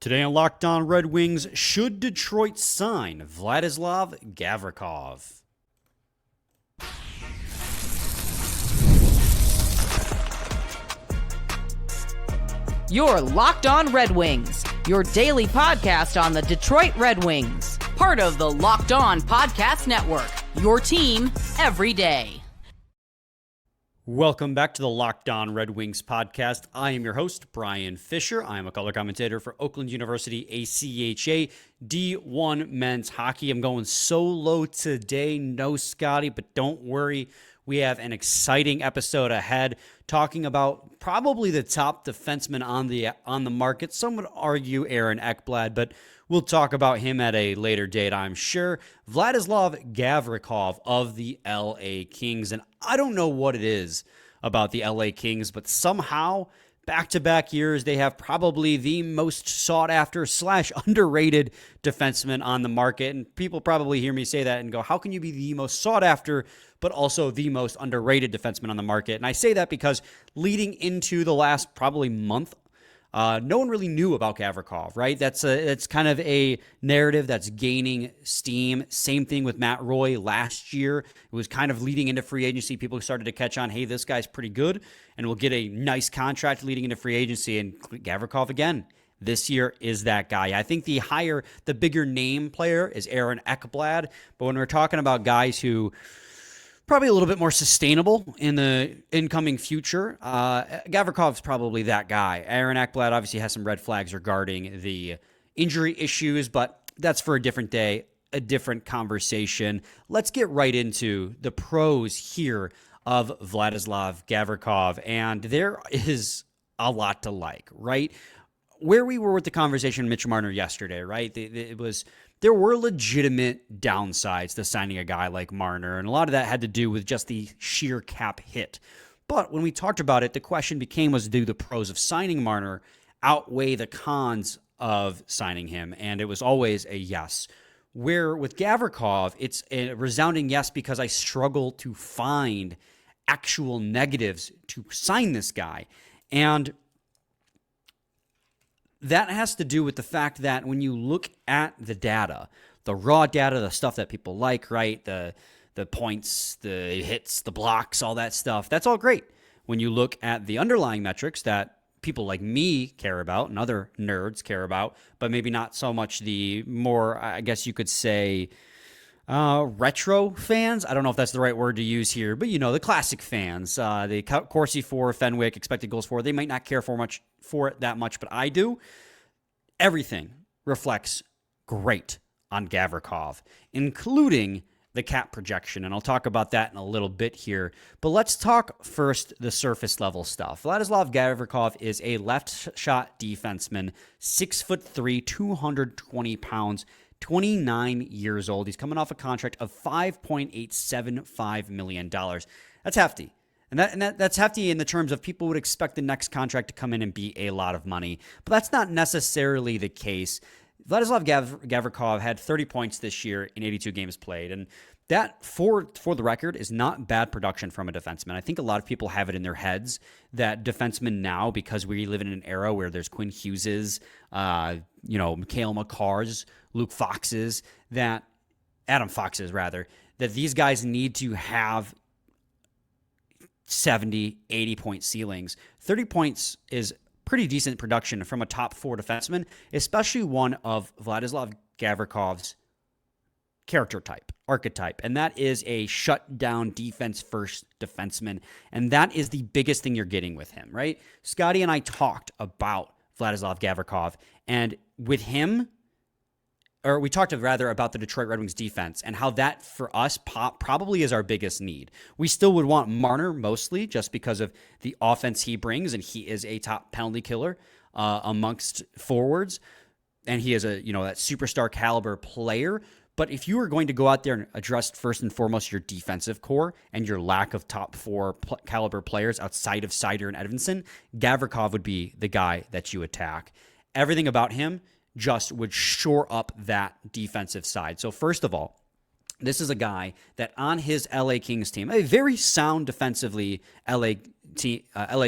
Today on Locked On Red Wings, should Detroit sign Vladislav Gavrikov? You're Locked On Red Wings, your daily podcast on the Detroit Red Wings. Part of the Locked On Podcast Network, your team every day. Welcome back to the Locked On Red Wings podcast. I am your host, Brian Fisher. I am a color commentator for Oakland University ACHA D1 men's hockey. I'm going solo today. No Scotty, but don't worry. We have an exciting episode ahead talking about probably the top defenseman on the market. Some would argue Aaron Ekblad, but we'll talk about him at a later date, I'm sure. Vladislav Gavrikov of the LA Kings. And I don't know what it is about the LA Kings, but somehow back-to-back years, they have probably the most sought-after / underrated defenseman on the market. And people probably hear me say that and go, how can you be the most sought-after but also the most underrated defenseman on the market? And I say that because leading into the last probably month, no one really knew about Gavrikov, right? That's kind of a narrative that's gaining steam. Same thing with Matt Roy last year. It was kind of leading into free agency. People started to catch on, hey, this guy's pretty good, and we'll get a nice contract leading into free agency. And Gavrikov, again, this year is that guy. I think the bigger name player is Aaron Ekblad. But when we're talking about guys who probably a little bit more sustainable in the incoming future, Gavrikov's probably that guy. Aaron Ekblad obviously has some red flags regarding the injury issues, but that's for a different day, a different conversation. Let's get right into the pros here of Vladislav Gavrikov, and there is a lot to like, right? Where we were with the conversation with Mitch Marner yesterday, right? There were legitimate downsides to signing a guy like Marner, and a lot of that had to do with just the sheer cap hit. But when we talked about it, the question became, do the pros of signing Marner outweigh the cons of signing him? And it was always a yes. Where with Gavrikov, it's a resounding yes because I struggle to find actual negatives to sign this guy. And that has to do with the fact that when you look at the data, the raw data, the stuff that people like, right? The points, the hits, the blocks, all that stuff, that's all great. When you look at the underlying metrics that people like me care about and other nerds care about, but maybe not so much the more, I guess you could say, retro fans. I don't know if that's the right word to use here, but the classic fans, the Corsi for, Fenwick, expected goals for, they might not care for it that much, but I do. Everything reflects great on Gavrikov, including the cap projection, and I'll talk about that in a little bit here. But let's talk first the surface level stuff. Vladislav Gavrikov is a left shot defenseman, 6'3", 220 pounds, 29 years old. He's coming off a contract of $5.875 million. That's hefty. And that's hefty in the terms of people would expect the next contract to come in and be a lot of money. But that's not necessarily the case. Vladislav Gavrikov had 30 points this year in 82 games played. And that, for the record, is not bad production from a defenseman. I think a lot of people have it in their heads that defensemen now, because we live in an era where there's Quinn Hugheses, Mikhail Makar's, Luke Fox's, Adam Fox's, rather, that these guys need to have 70, 80-point ceilings. 30 points is pretty decent production from a top four defenseman, especially one of Vladislav Gavrikov's archetype, and that is a shutdown defense-first defenseman, and that is the biggest thing you're getting with him, right? Scotty and I talked about Vladislav Gavrikov, and with him, or we talked rather about the Detroit Red Wings defense and how that for us probably is our biggest need. We still would want Marner mostly just because of the offense he brings, and he is a top penalty killer amongst forwards, and he is that superstar caliber player. But if you are going to go out there and address first and foremost your defensive core and your lack of top four caliber players outside of Seider and Edvinsson, Gavrikov would be the guy that you attack. Everything about him just would shore up that defensive side. So first of all, this is a guy that on his LA Kings team, a very sound defensively LA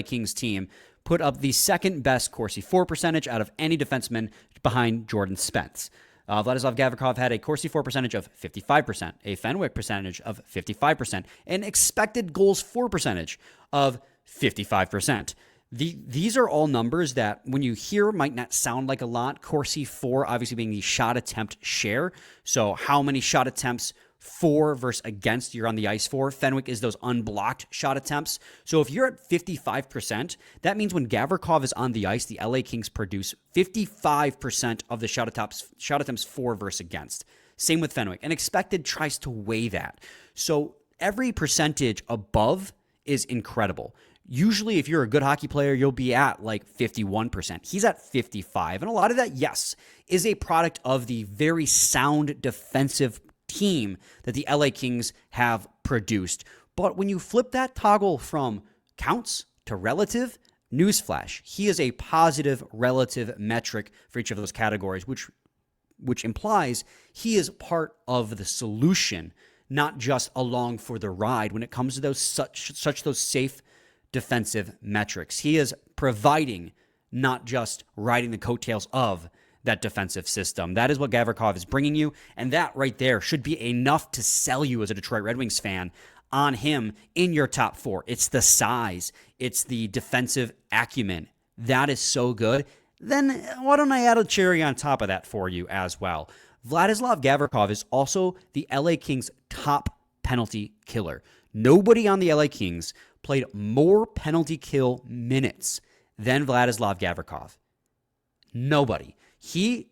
Kings team, put up the second best Corsi For percentage out of any defenseman behind Jordan Spence. Vladislav Gavrikov had a Corsi For percentage of 55%, a Fenwick percentage of 55%, an expected goals for percentage of 55%. These are all numbers that, when you hear, might not sound like a lot. Corsi For obviously being the shot attempt share. So how many shot attempts for versus against you're on the ice for. Fenwick is those unblocked shot attempts. So if you're at 55%, that means when Gavrikov is on the ice, the LA Kings produce 55% of the shot attempts for versus against. Same with Fenwick. And expected tries to weigh that. So every percentage above is incredible. Usually, if you're a good hockey player, you'll be at like 51%. He's at 55. And a lot of that, yes, is a product of the very sound defensive team that the LA Kings have produced. But when you flip that toggle from counts to relative, newsflash, he is a positive relative metric for each of those categories, which implies he is part of the solution, not just along for the ride when it comes to those those safe defensive metrics. He is providing, not just riding the coattails of that defensive system. That is what Gavrikov is bringing you, and that right there should be enough to sell you as a Detroit Red Wings fan on him in your top four. It's the size. It's the defensive acumen. That is so good. Then why don't I add a cherry on top of that for you as well? Vladislav Gavrikov is also the LA Kings' top penalty killer. Nobody on the LA Kings played more penalty kill minutes than Vladislav Gavrikov. Nobody. He,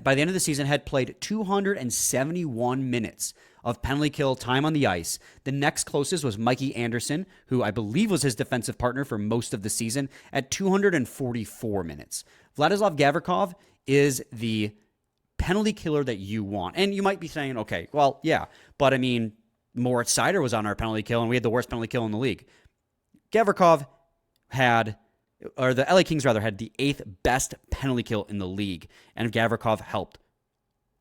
by the end of the season, had played 271 minutes of penalty kill time on the ice. The next closest was Mikey Anderson, who I believe was his defensive partner for most of the season, at 244 minutes. Vladislav Gavrikov is the penalty killer that you want. And you might be saying, okay, well, yeah, but I mean, Moritz Seider was on our penalty kill, and we had the worst penalty kill in the league. Gavrikov had... or the LA Kings, rather, had the 8th best penalty kill in the league, and Gavrikov helped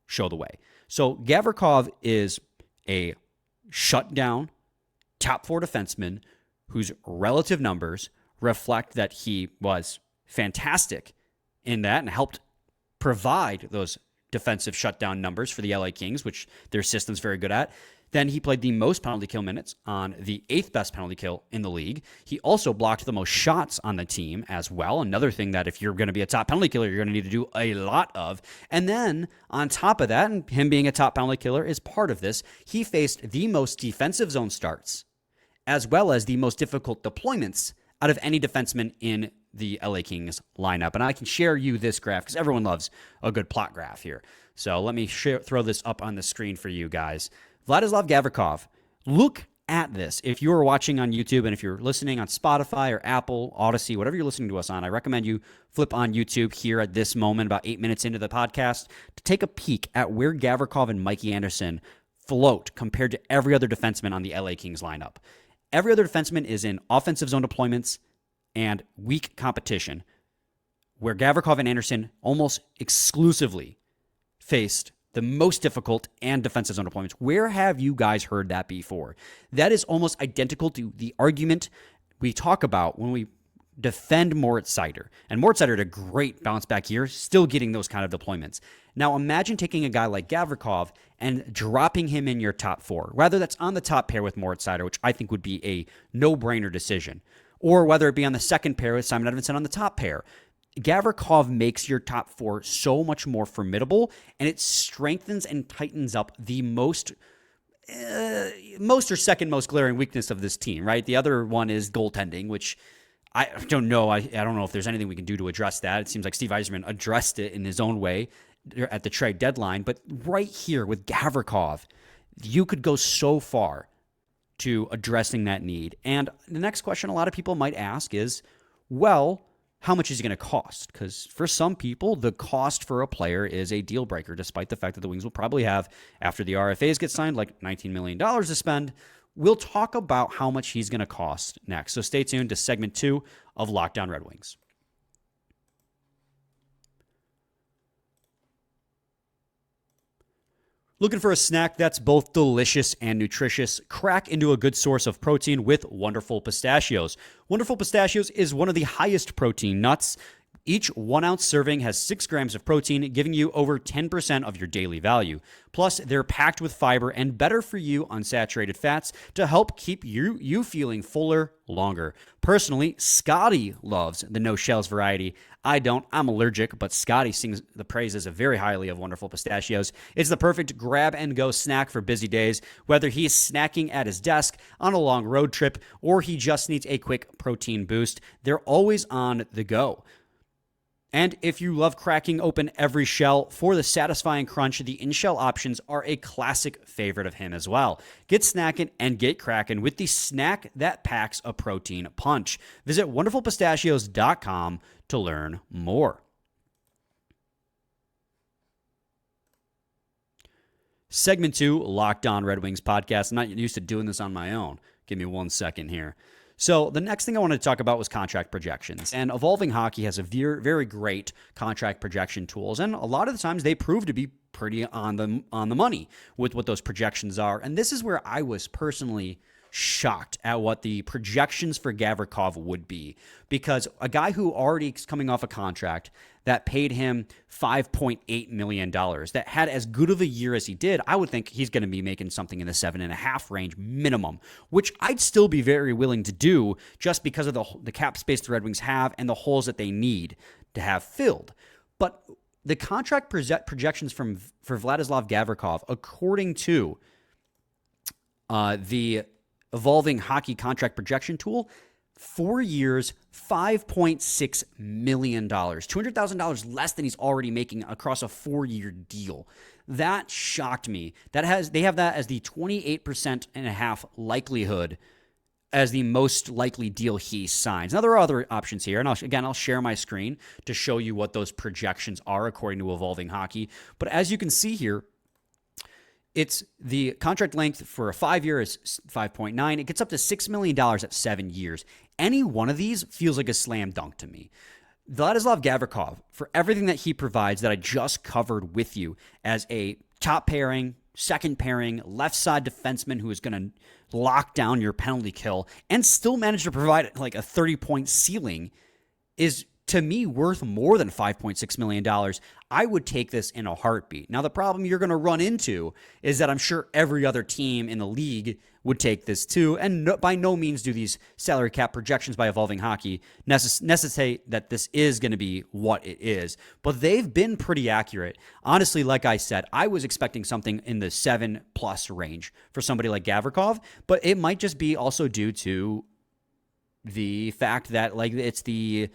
show the way. So Gavrikov is a shutdown top four defenseman whose relative numbers reflect that he was fantastic in that and helped provide those defensive shutdown numbers for the LA Kings, which their system's very good at. Then he played the most penalty kill minutes on the 8th best penalty kill in the league. He also blocked the most shots on the team as well. Another thing that if you're going to be a top penalty killer, you're going to need to do a lot of. And then on top of that, and him being a top penalty killer is part of this, he faced the most defensive zone starts as well as the most difficult deployments out of any defenseman in the LA Kings lineup. And I can share you this graph because everyone loves a good plot graph here. So let me throw this up on the screen for you guys. Vladislav Gavrikov, look at this. If you are watching on YouTube and if you're listening on Spotify or Apple, Odyssey, whatever you're listening to us on, I recommend you flip on YouTube here at this moment, about 8 minutes into the podcast, to take a peek at where Gavrikov and Mikey Anderson float compared to every other defenseman on the LA Kings lineup. Every other defenseman is in offensive zone deployments and weak competition, where Gavrikov and Anderson almost exclusively faced the most difficult and defensive zone deployments. Where have you guys heard that before? That is almost identical to the argument we talk about when we defend Moritz Seider. And Moritz Seider had a great bounce back year, still getting those kind of deployments. Now imagine taking a guy like Gavrikov and dropping him in your top four, whether that's on the top pair with Moritz Seider, which I think would be a no-brainer decision, or whether it be on the second pair with Simon Edvinsson on the top pair. Gavrikov makes your top four so much more formidable, and it strengthens and tightens up the most or second most glaring weakness of this team, right? The other one is goaltending, which I don't know. I don't know if there's anything we can do to address that. It seems like Steve Yzerman addressed it in his own way at the trade deadline. But right here with Gavrikov, you could go so far to addressing that need. And the next question a lot of people might ask is, well, how much is he going to cost? Because for some people, the cost for a player is a deal breaker, despite the fact that the Wings will probably have, after the RFAs get signed, like $19 million to spend. We'll talk about how much he's going to cost next. So stay tuned to segment 2 of Locked On Red Wings. Looking for a snack that's both delicious and nutritious? Crack into a good source of protein with Wonderful Pistachios. Wonderful Pistachios is one of the highest protein nuts. Each 1 ounce serving has 6 grams of protein, giving you over 10% of your daily value. Plus, they're packed with fiber and better for you unsaturated fats to help keep you feeling fuller longer. Personally, Scotty loves the no shells variety. I don't. I'm allergic, but Scotty sings the praises very highly of Wonderful Pistachios. It's the perfect grab-and-go snack for busy days, whether he's snacking at his desk, on a long road trip, or he just needs a quick protein boost. They're always on the go. And if you love cracking open every shell for the satisfying crunch, the in-shell options are a classic favorite of him as well. Get snackin' and get crackin' with the snack that packs a protein punch. Visit wonderfulpistachios.com to learn more. Segment 2, Locked On Red Wings podcast. I'm not used to doing this on my own. Give me 1 second here. So the next thing I wanted to talk about was contract projections. And Evolving Hockey has a very great contract projection tools. And a lot of the times they prove to be pretty on the money with what those projections are. And this is where I was personally shocked at what the projections for Gavrikov would be, because a guy who already is coming off a contract that paid him $5.8 million, that had as good of a year as he did, I would think he's going to be making something in the 7.5 range minimum, which I'd still be very willing to do just because of the cap space the Red Wings have and the holes that they need to have filled. But the contract projections for Vladislav Gavrikov, according to the Evolving Hockey contract projection tool, 4 years, $5.6 million, $200,000 less than he's already making across a 4-year deal. That shocked me. They have that as the 28.5% likelihood as the most likely deal he signs. Now, there are other options here, and I'll share my screen to show you what those projections are according to Evolving Hockey. But as you can see here, it's the contract length for a 5-year is 5.9. It gets up to $6 million at 7 years. Any one of these feels like a slam dunk to me. Vladislav Gavrikov, for everything that he provides that I just covered with you as a top pairing, second pairing, left side defenseman who is going to lock down your penalty kill and still manage to provide like a 30-point ceiling, is to me worth more than $5.6 million. I would take this in a heartbeat. Now, the problem you're going to run into is that I'm sure every other team in the league would take this too, and by no means do these salary cap projections by Evolving Hockey necessitate that this is going to be what it is, but they've been pretty accurate. Honestly, like I said, I was expecting something in the 7+ range for somebody like Gavrikov, but it might just be also due to the fact that like it's the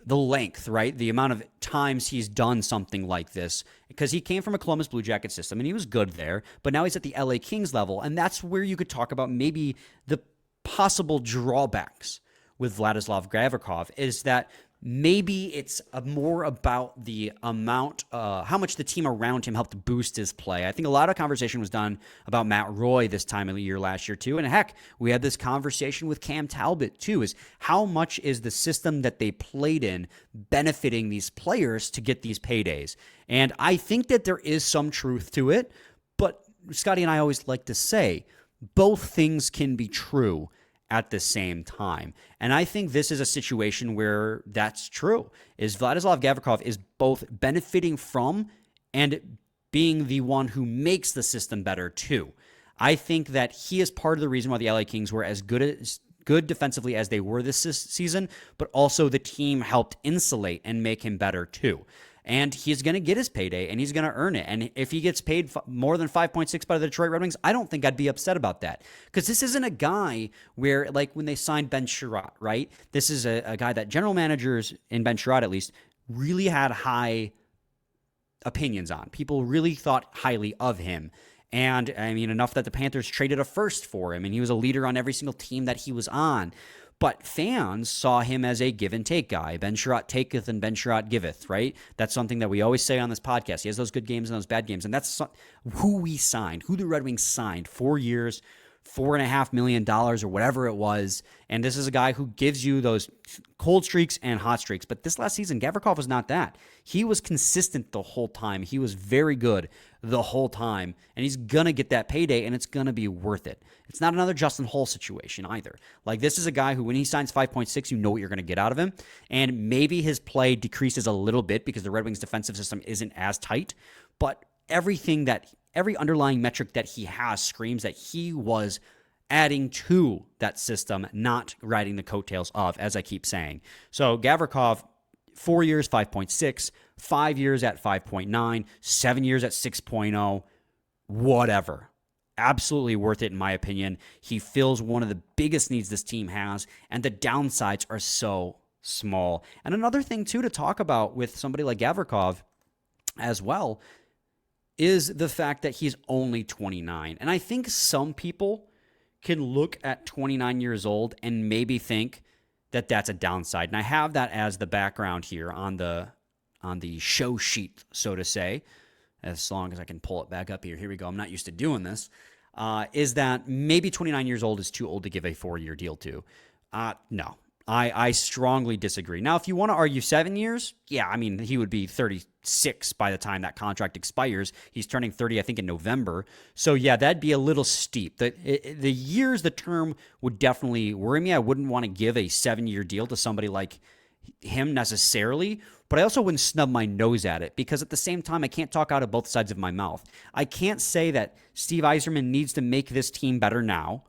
length, right? The amount of times he's done something like this, because he came from a Columbus Blue Jacket system and he was good there, but now he's at the LA Kings level. And that's where you could talk about maybe the possible drawbacks with Vladislav Gavrikov is that maybe it's more about the amount, how much the team around him helped boost his play. I think a lot of conversation was done about Matt Roy this time of the year last year too. And heck, we had this conversation with Cam Talbot too, is how much is the system that they played in benefiting these players to get these paydays? And I think that there is some truth to it, but Scotty and I always like to say both things can be true at the same time. And I think this is a situation where that's true, is Vladislav Gavrikov is both benefiting from and being the one who makes the system better too. I think that he is part of the reason why the LA Kings were as good defensively as they were this season, but also the team helped insulate and make him better too. And he's going to get his payday, and he's going to earn it. And if he gets paid more than 5.6 by the Detroit Red Wings, I don't think I'd be upset about that. Because this isn't a guy where, like when they signed Ben Sherratt, right? This is a guy that general managers, in Ben Sherratt at least, really had high opinions on. People really thought highly of him. And, I mean, enough that the Panthers traded a first for him, and he was a leader on every single team that he was on. But fans saw him as a give-and-take guy. Ben Sherratt taketh and Ben Sherratt giveth, right? That's something that we always say on this podcast. He has those good games and those bad games, and that's who we signed, who the Red Wings signed. 4 years, $4.5 million or whatever it was. And this is a guy who gives you those cold streaks and hot streaks. But this last season, Gavrikov was not that. He was consistent the whole time. He was very good the whole time. And he's going to get that payday, and it's going to be worth it. It's not another Justin Hull situation either. Like, this is a guy who, when he signs 5.6, you know what you're going to get out of him. And maybe his play decreases a little bit because the Red Wings defensive system isn't as tight. But every underlying metric that he has screams that he was adding to that system, not riding the coattails of, as I keep saying. So Gavrikov, 4 years, 5.6, 5 years at 5.9, 7 years at 6.0, whatever. Absolutely worth it, in my opinion. He fills one of the biggest needs this team has, and the downsides are so small. And another thing, too, to talk about with somebody like Gavrikov as well is the fact that he's only 29. And I think some people can look at 29 years old and maybe think that that's a downside. And I have that as the background here on the show sheet, so to say, as long as I can pull it back up here. Here we go. I'm not used to doing this. Is that maybe 29 years old is too old to give a 4-year deal to? No. I strongly disagree. Now, if you want to argue 7 years, yeah, I mean, he would be 36 by the time that contract expires. He's turning 30, I think, in November. So, yeah, that'd be a little steep. The years, the term would definitely worry me. I wouldn't want to give a 7-year deal to somebody like him necessarily, but I also wouldn't snub my nose at it because at the same time, I can't talk out of both sides of my mouth. I can't say that Steve Yzerman needs to make this team better now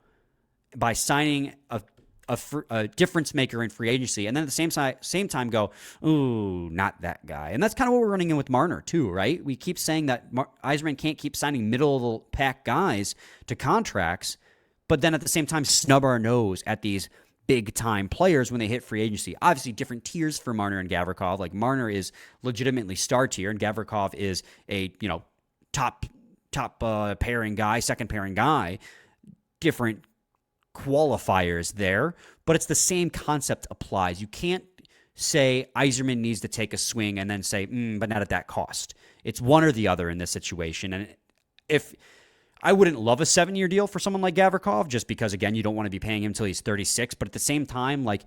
by signing a difference maker in free agency, and then at the same time go, ooh, not that guy. And that's kind of what we're running in with Marner too, right? We keep saying that Yzerman can't keep signing middle-of-the-pack guys to contracts, but then at the same time snub our nose at these big-time players when they hit free agency. Obviously, different tiers for Marner and Gavrikov. Like, Marner is legitimately star tier, and Gavrikov is a top pairing guy, second pairing guy. Different qualifiers there, but it's the same concept applies. You can't say Yzerman needs to take a swing and then say, but not at that cost. It's one or the other in this situation. And if I wouldn't love a 7-year deal for someone like Gavrikov, just because, again, you don't want to be paying him until he's 36, but at the same time, like,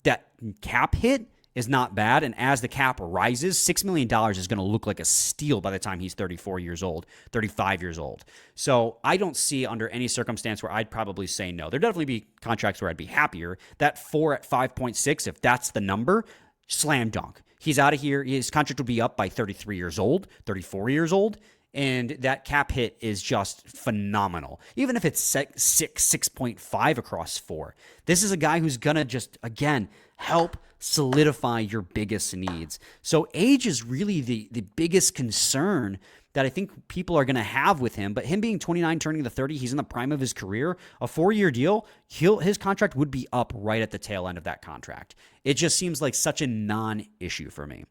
that cap hit is not bad, and as the cap rises, $6 million is going to look like a steal by the time he's 34 years old, 35 years old. So I don't see under any circumstance where I'd probably say no. There'd definitely be contracts where I'd be happier. That 4 at 5.6, if that's the number, slam dunk. He's out of here. His contract will be up by 33 years old, 34 years old, and that cap hit is just phenomenal. Even if it's 6.5 across 4. This is a guy who's going to just, again, help solidify your biggest needs. So age is really the biggest concern that I think people are going to have with him. But him being 29, turning to 30, he's in the prime of his career. A 4-year deal, his contract would be up right at the tail end of that contract. It just seems like such a non-issue for me.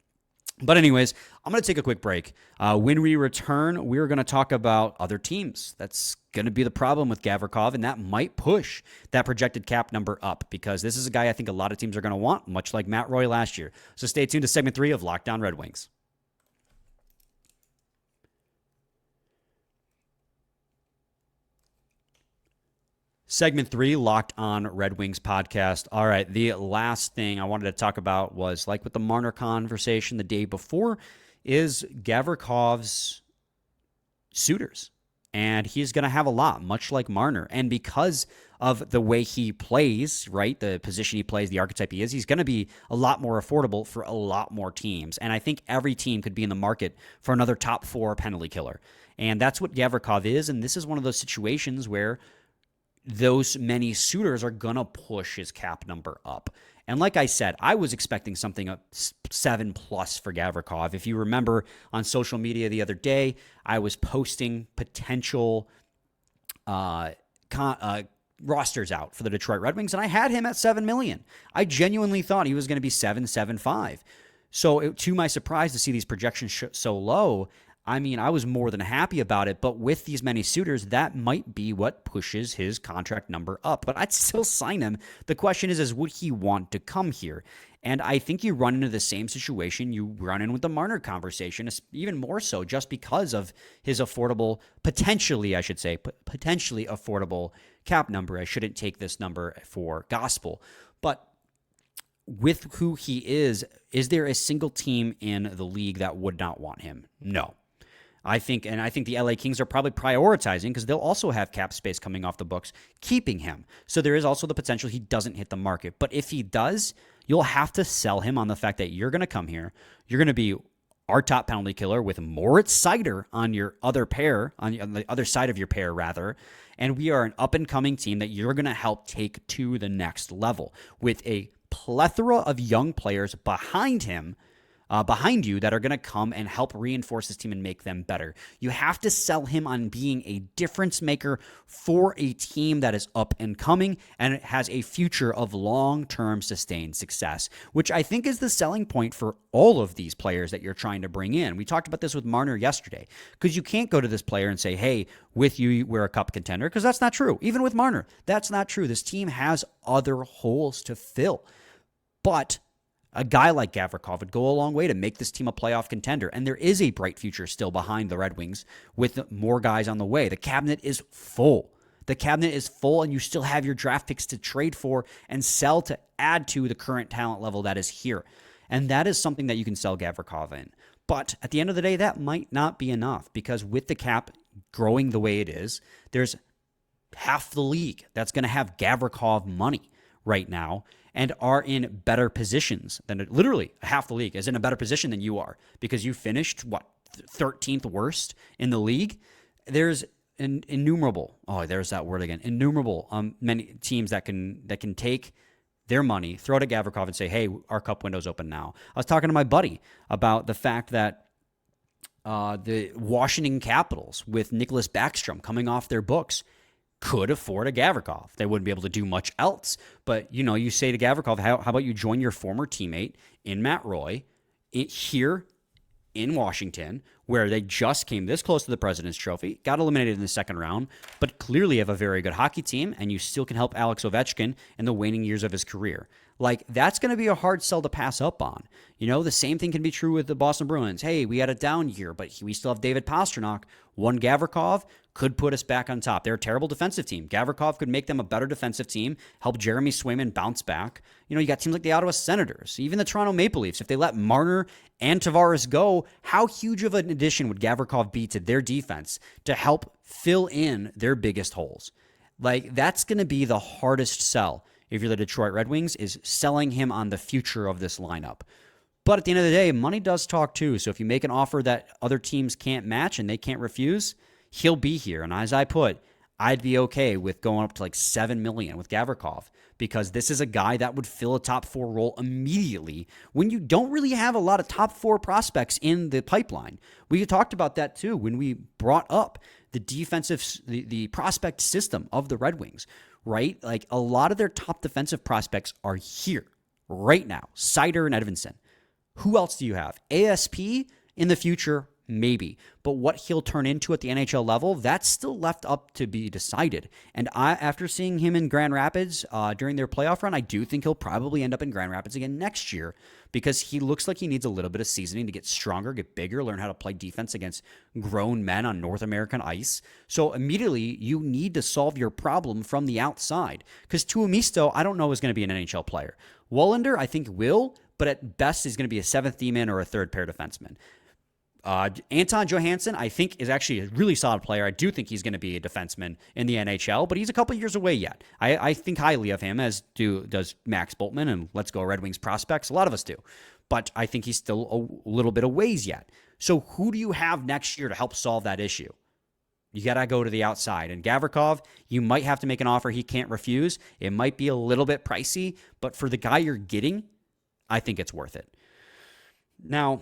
But anyways, I'm going to take a quick break. When we return, we're going to talk about other teams. That's going to be the problem with Gavrikov, and that might push that projected cap number up because this is a guy I think a lot of teams are going to want, much like Matt Roy last year. So stay tuned to segment 3 of Locked On Red Wings. Segment 3, Locked On Red Wings podcast. All right, the last thing I wanted to talk about was, like with the Marner conversation the day before, is Gavrikov's suitors. And he's going to have a lot, much like Marner. And because of the way he plays, right, the position he plays, the archetype he is, he's going to be a lot more affordable for a lot more teams. And I think every team could be in the market for another top 4 penalty killer. And that's what Gavrikov is. And this is one of those situations where those many suitors are going to push his cap number up. And like I said, I was expecting something up 7+ for Gavrikov. If you remember on social media the other day, I was posting potential rosters out for the Detroit Red Wings, and I had him at $7 million. I genuinely thought he was going to be 7.75. So to my surprise to see these projections so low, I mean, I was more than happy about it, but with these many suitors, that might be what pushes his contract number up. But I'd still sign him. The question is would he want to come here? And I think you run into the same situation you run in with the Marner conversation, even more so just because of his affordable, potentially affordable cap number. I shouldn't take this number for gospel. But with who he is there a single team in the league that would not want him? No. I think the LA Kings are probably prioritizing, because they'll also have cap space coming off the books, keeping him. So there is also the potential he doesn't hit the market. But if he does, you'll have to sell him on the fact that you're going to come here, you're going to be our top penalty killer with Moritz Seider on your other pair, on the other side of your pair, rather. And we are an up-and-coming team that you're going to help take to the next level with a plethora of young players behind him, behind you, that are going to come and help reinforce this team and make them better. You have to sell him on being a difference maker for a team that is up and coming and it has a future of long-term sustained success, which I think is the selling point for all of these players that you're trying to bring in. We talked about this with Marner yesterday, because you can't go to this player and say, hey, with you, we're a cup contender, because that's not true. Even with Marner, that's not true. This team has other holes to fill. But a guy like Gavrikov would go a long way to make this team a playoff contender. And there is a bright future still behind the Red Wings with more guys on the way. The cabinet is full. And you still have your draft picks to trade for and sell to add to the current talent level that is here. And that is something that you can sell Gavrikov in. But at the end of the day, that might not be enough, because with the cap growing the way it is, there's half the league that's going to have Gavrikov money right now and are in better positions than, literally half the league is in a better position than you are, because you finished 13th worst in the league. There's innumerable many teams that can take their money, throw it at Gavrikov and say, hey, our cup window's open now. I was talking to my buddy about the fact that the Washington Capitals, with Nicholas Backstrom coming off their books, could afford a Gavrikov. They wouldn't be able to do much else. But, you say to Gavrikov, how about you join your former teammate in Matt Roy here in Washington, where they just came this close to the President's Trophy, got eliminated in the second round, but clearly have a very good hockey team, and you still can help Alex Ovechkin in the waning years of his career. Like, that's going to be a hard sell to pass up on. The same thing can be true with the Boston Bruins. Hey, we had a down year, but we still have David Pastrnak. One Gavrikov could put us back on top. They're a terrible defensive team. Gavrikov could make them a better defensive team, help Jeremy Swayman bounce back. You got teams like the Ottawa Senators, even the Toronto Maple Leafs. If they let Marner and Tavares go, how huge of an addition would Gavrikov be to their defense to help fill in their biggest holes? Like, that's going to be the hardest sell if you're the Detroit Red Wings, is selling him on the future of this lineup. But at the end of the day, money does talk too. So if you make an offer that other teams can't match and they can't refuse, he'll be here. And as I put, I'd be okay with going up to like $7 million with Gavrikov, because this is a guy that would fill a top 4 role immediately when you don't really have a lot of top 4 prospects in the pipeline. We talked about that too when we brought up the the prospect system of the Red Wings, right? Like, a lot of their top defensive prospects are here right now. Seider and Edvinsson. Who else do you have? ASP in the future, maybe. But what he'll turn into at the NHL level, that's still left up to be decided. And after seeing him in Grand Rapids during their playoff run, I do think he'll probably end up in Grand Rapids again next year, because he looks like he needs a little bit of seasoning to get stronger, get bigger, learn how to play defense against grown men on North American ice. So immediately, you need to solve your problem from the outside, because Tuomisto, I don't know, is going to be an NHL player. Wallander, I think, will, but at best is going to be a 7th D-man or a 3rd pair defenseman. Anton Johansson, I think, is actually a really solid player. I do think he's going to be a defenseman in the NHL, but he's a couple years away yet. I think highly of him, as does Max Boltman and Let's Go Red Wings prospects. A lot of us do. But I think he's still a little bit of ways yet. So who do you have next year to help solve that issue? You got to go to the outside. And Gavrikov, you might have to make an offer he can't refuse. It might be a little bit pricey, but for the guy you're getting, I think it's worth it. Now,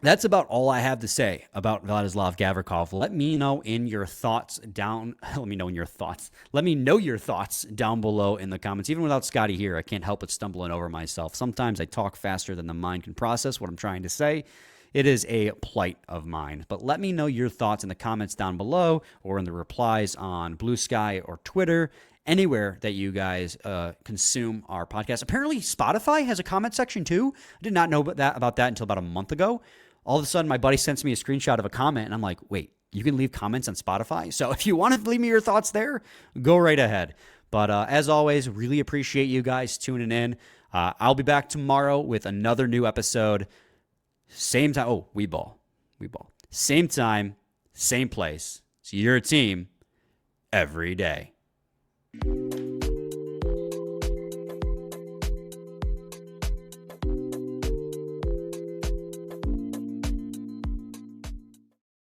that's about all I have to say about Vladislav Gavrikov. Let me know your thoughts down below in the comments. Even without Scotty here, I can't help but stumbling over myself. Sometimes I talk faster than the mind can process what I'm trying to say. It is a plight of mine. But let me know your thoughts in the comments down below or in the replies on Blue Sky or Twitter. anywhere that you guys consume our podcast. Apparently, Spotify has a comment section too. I did not know about that until about a month ago. All of a sudden, my buddy sends me a screenshot of a comment, and I'm like, wait, you can leave comments on Spotify? So if you want to leave me your thoughts there, go right ahead. But as always, really appreciate you guys tuning in. I'll be back tomorrow with another new episode. Same time. Oh, we ball. Same time, same place. So you're a team every day.